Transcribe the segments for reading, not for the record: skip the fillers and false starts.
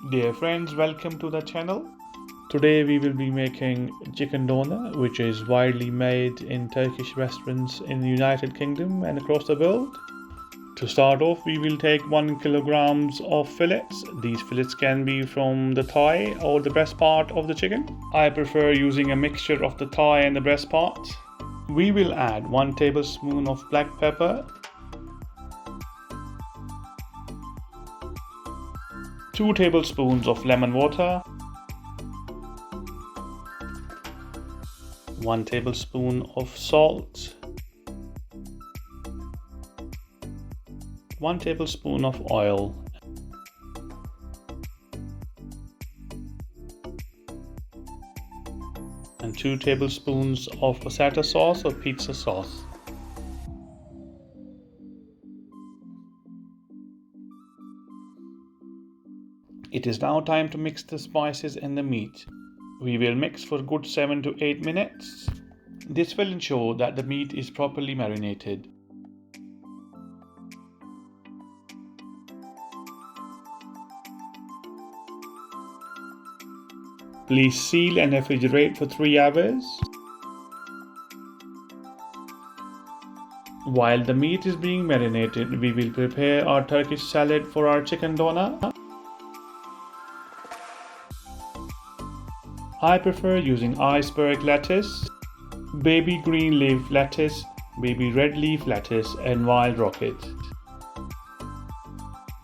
Dear friends, welcome to the channel. Today we will be making chicken doner, which is widely made in Turkish restaurants in the United Kingdom and across the world. To start off, we will take 1 kilogram of fillets. These fillets can be from the thigh or the breast part of the chicken. I prefer using a mixture of the thigh and the breast part. We will add 1 tablespoon of black pepper, 2 tablespoons of lemon water, 1 tablespoon of salt, 1 tablespoon of oil, and 2 tablespoons of passata sauce or pizza sauce. It is now time to mix the spices and the meat. We will mix for a good 7 to 8 minutes. This will ensure that the meat is properly marinated. Please seal and refrigerate for 3 hours. While the meat is being marinated, we will prepare our Turkish salad for our chicken doner. I prefer using iceberg lettuce, baby green leaf lettuce, baby red leaf lettuce, and wild rocket.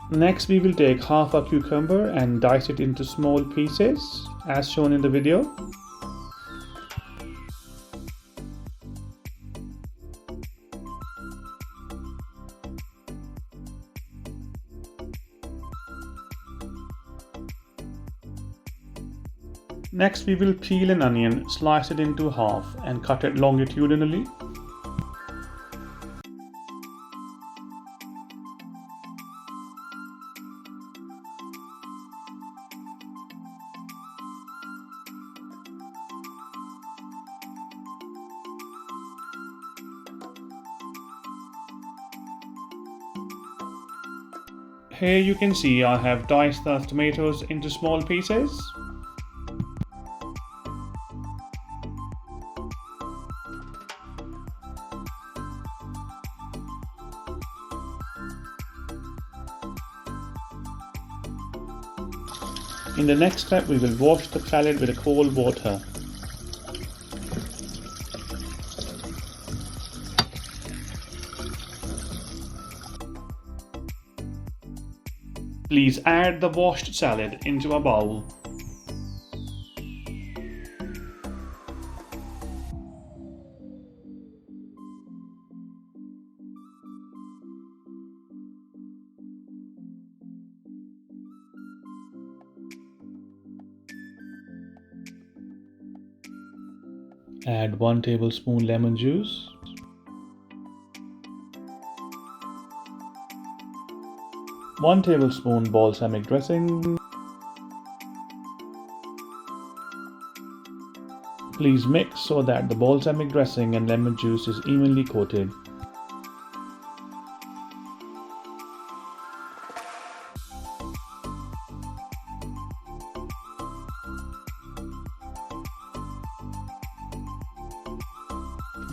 Next, we will take half a cucumber and dice it into small pieces, as shown in the video. Next, we will peel an onion, slice it into half, and cut it longitudinally. Here you can see I have diced the tomatoes into small pieces. In the next step, we will wash the salad with cold water. Please add the washed salad into a bowl. Add 1 tablespoon lemon juice, one tablespoon balsamic dressing. Please mix so that the balsamic dressing and lemon juice is evenly coated.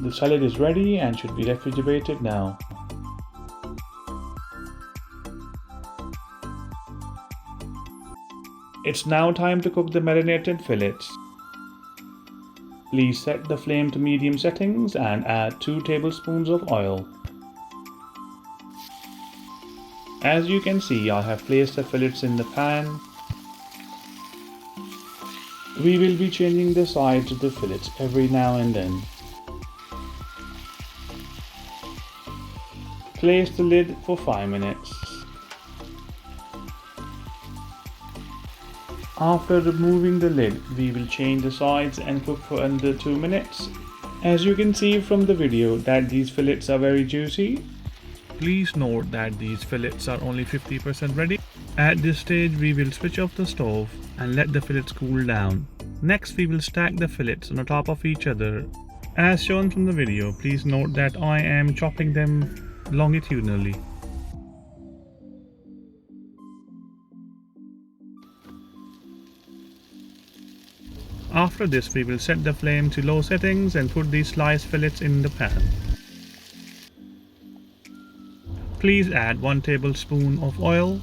The salad is ready and should be refrigerated now. It's now time to cook the marinated fillets. Please set the flame to medium settings and add 2 tablespoons of oil. As you can see, I have placed the fillets in the pan. We will be changing the sides of the fillets every now and then. Place the lid for 5 minutes. After removing the lid, we will change the sides and cook for under 2 minutes. As you can see from the video that these fillets are very juicy. Please note that these fillets are only 50% ready. At this stage, we will switch off the stove and let the fillets cool down. Next, we will stack the fillets on the top of each other. As shown from the video, please note that I am chopping them longitudinally. After this, we will set the flame to low settings and put these sliced fillets in the pan. Please add 1 tablespoon of oil,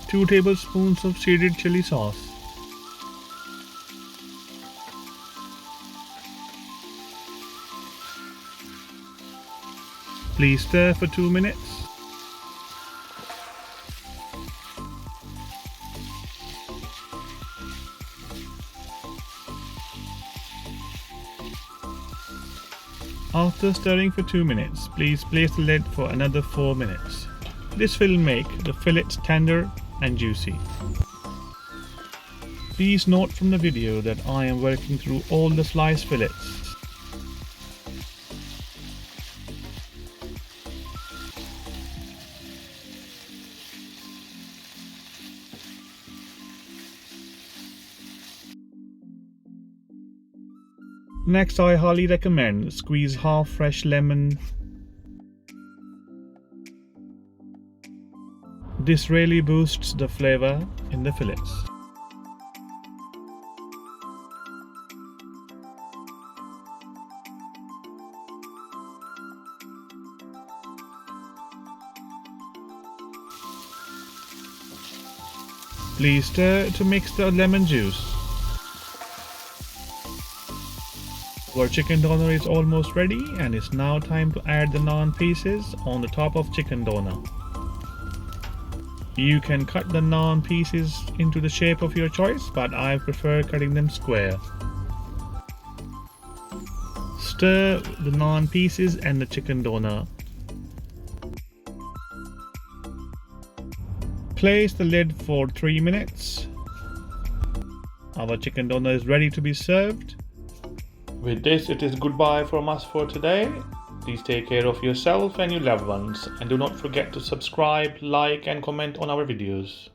two tablespoons of seeded chili sauce, please stir for 2 minutes. After stirring for 2 minutes, please place the lid for another 4 minutes. This will make the fillets tender and juicy. Please note from the video that I am working through all the sliced fillets. Next, I highly recommend squeeze half fresh lemon. This really boosts the flavor in the fillets. Please stir to mix the lemon juice. Our chicken doner is almost ready, and it's now time to add the naan pieces on the top of chicken doner. You can cut the naan pieces into the shape of your choice, but I prefer cutting them square. Stir the naan pieces and the chicken doner. Place the lid for 3 minutes. Our chicken doner is ready to be served. With this, it is goodbye from us for today. Please take care of yourself and your loved ones, and do not forget to subscribe, like and comment on our videos.